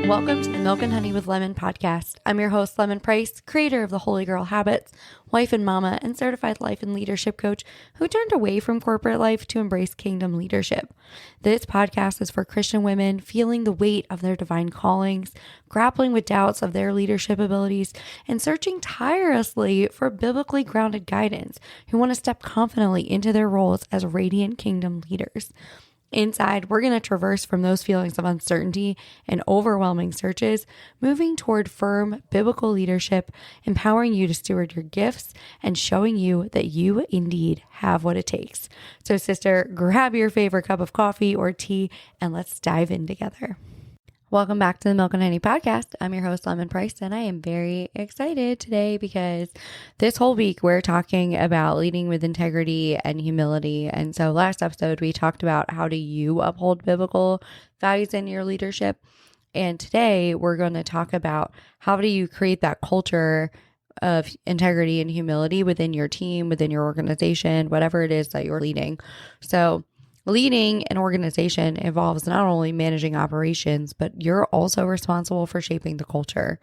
Welcome to the Milk and Honey with Lemon podcast. I'm your host, Lemon Price, creator of the Holy Girl Habits, wife and mama, and certified life and leadership coach who turned away from corporate life to embrace kingdom leadership. This podcast is for Christian women feeling the weight of their divine callings, grappling with doubts of their leadership abilities, and searching tirelessly for biblically grounded guidance who want to step confidently into their roles as radiant kingdom leaders. Inside, we're going to traverse from those feelings of uncertainty and overwhelming searches, moving toward firm biblical leadership, empowering you to steward your gifts, and showing you that you indeed have what it takes. So, sister, grab your favorite cup of coffee or tea, and let's dive in together. Welcome back to the Milk and Honey podcast. I'm your host, Lemon Price, and I am very excited today because this whole week we're talking about leading with integrity and humility. And so last episode, we talked about how do you uphold biblical values in your leadership. And today we're going to talk about how do you create that culture of integrity and humility within your team, within your organization, whatever it is that you're leading. So leading an organization involves not only managing operations, but you're also responsible for shaping the culture.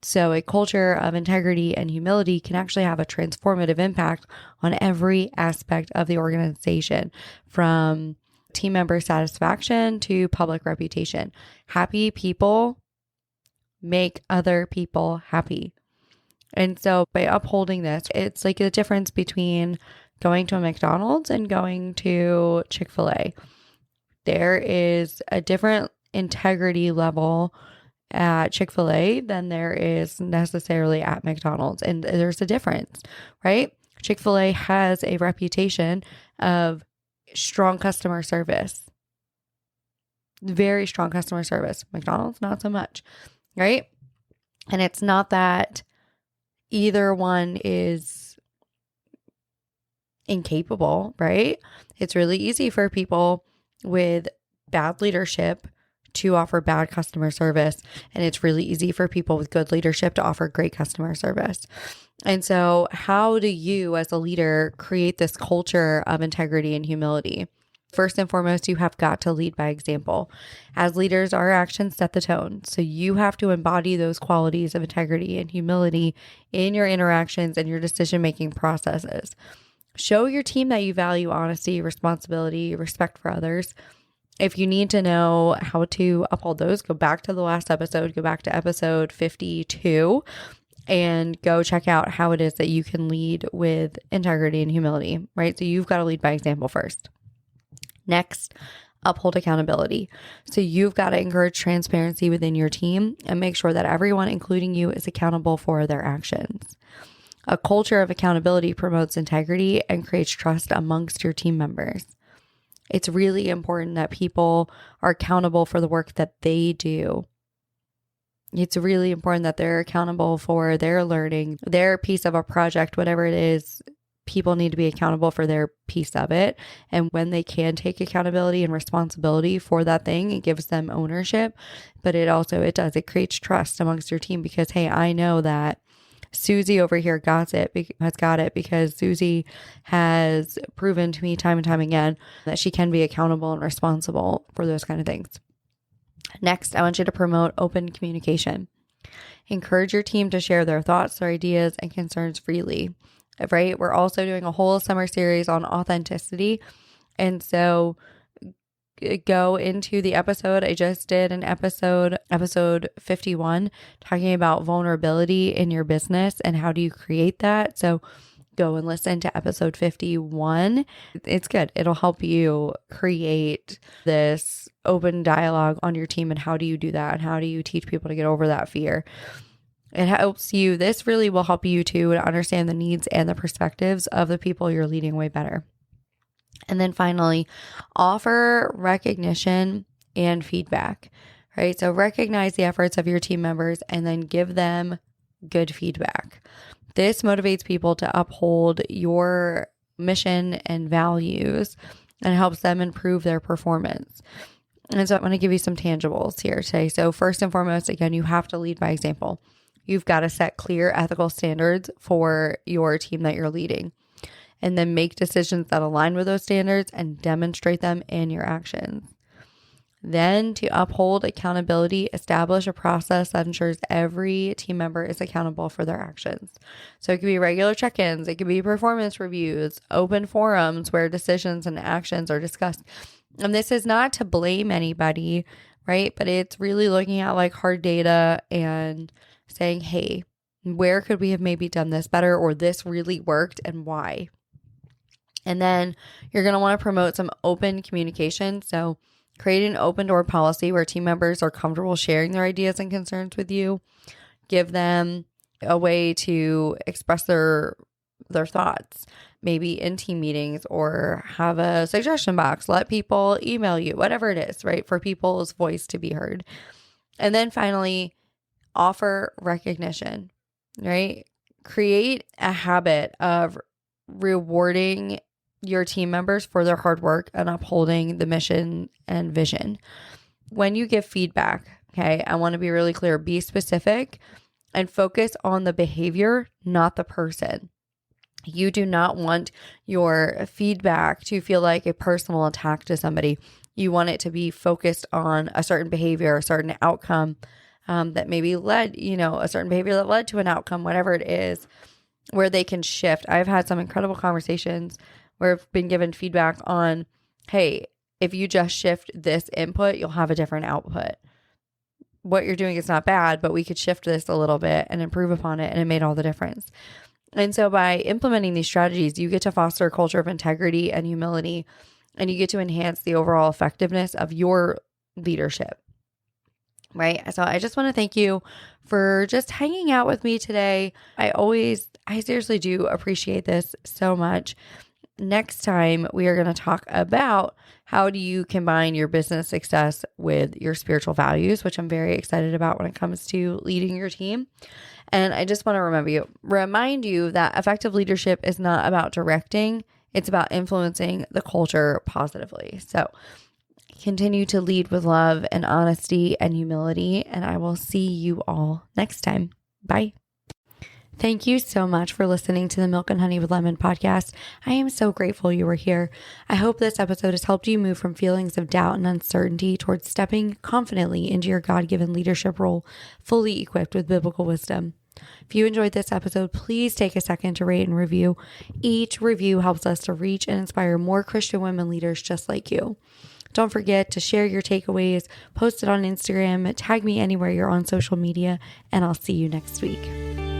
So a culture of integrity and humility can actually have a transformative impact on every aspect of the organization, from team member satisfaction to public reputation. Happy people make other people happy. And so by upholding this, it's like the difference between going to a McDonald's and going to Chick-Fil-A. There is a different integrity level at Chick-Fil-A than there is necessarily at McDonald's. And there's a difference, right? Chick-Fil-A has a reputation of strong customer service, very strong customer service. McDonald's, not so much, right? And it's not that either one is incapable, right? It's really easy for people with bad leadership to offer bad customer service. And it's really easy for people with good leadership to offer great customer service. And so how do you as a leader create this culture of integrity and humility? First and foremost, you have got to lead by example. As leaders, our actions set the tone. So you have to embody those qualities of integrity and humility in your interactions and your decision-making processes. Show your team that you value honesty, responsibility, respect for others. If you need to know how to uphold those, go back to the last episode, go back to episode 52 and go check out how it is that you can lead with integrity and humility, right? So you've got to lead by example first. Next, uphold accountability. So you've got to encourage transparency within your team and make sure that everyone, including you, is accountable for their actions. A culture of accountability promotes integrity and creates trust amongst your team members. It's really important that people are accountable for the work that they do. It's really important that they're accountable for their learning, their piece of a project, whatever it is. People need to be accountable for their piece of it. And when they can take accountability and responsibility for that thing, it gives them ownership. But it creates trust amongst your team because, hey, I know that Susie over here has got it because Susie has proven to me time and time again that she can be accountable and responsible for those kind of things. Next, I want you to promote open communication. Encourage your team to share their thoughts, their ideas, and concerns freely, right? We're also doing a whole summer series on authenticity. And so go into the episode. I just did an episode 51, talking about vulnerability in your business and how do you create that. So go and listen to episode 51. It's good. It'll help you create this open dialogue on your team and how do you do that and how do you teach people to get over that fear. It helps you. This really will help you to understand the needs and the perspectives of the people you're leading way better. And then finally, offer recognition and feedback, right? So recognize the efforts of your team members and then give them good feedback. This motivates people to uphold your mission and values and helps them improve their performance. And so I want to give you some tangibles here today. So first and foremost, again, you have to lead by example. You've got to set clear ethical standards for your team that you're leading, and then make decisions that align with those standards and demonstrate them in your actions. Then, to uphold accountability, establish a process that ensures every team member is accountable for their actions. So it could be regular check-ins, it could be performance reviews, open forums where decisions and actions are discussed. And this is not to blame anybody, right? But it's really looking at like hard data and saying, hey, where could we have maybe done this better, or this really worked and why? And then you're going to want to promote some open communication. So create an open door policy where team members are comfortable sharing their ideas and concerns with you. Give them a way to express their thoughts, maybe in team meetings, or have a suggestion box. Let people email you, whatever it is, right? For people's voice to be heard. And then finally, offer recognition, right? Create a habit of rewarding your team members for their hard work and upholding the mission and vision. When you give feedback, okay, I want to be really clear, be specific and focus on the behavior, not the person. You do not want your feedback to feel like a personal attack to somebody. You want it to be focused on a certain behavior, a certain outcome that maybe led, a certain behavior that led to an outcome, whatever it is, where they can shift. I've had some incredible conversations where I've been given feedback on, hey, if you just shift this input, you'll have a different output. What you're doing is not bad, but we could shift this a little bit and improve upon it, and it made all the difference. And so by implementing these strategies, you get to foster a culture of integrity and humility, and you get to enhance the overall effectiveness of your leadership, right? So I just want to thank you for just hanging out with me today. I seriously do appreciate this so much. Next time, we are going to talk about how do you combine your business success with your spiritual values, which I'm very excited about when it comes to leading your team. And I just want to remind you that effective leadership is not about directing. It's about influencing the culture positively. So continue to lead with love and honesty and humility. And I will see you all next time. Bye. Thank you so much for listening to the Milk and Honey with Lemon podcast. I am so grateful you were here. I hope this episode has helped you move from feelings of doubt and uncertainty towards stepping confidently into your God-given leadership role, fully equipped with biblical wisdom. If you enjoyed this episode, please take a second to rate and review. Each review helps us to reach and inspire more Christian women leaders just like you. Don't forget to share your takeaways, post it on Instagram, tag me anywhere you're on social media, and I'll see you next week.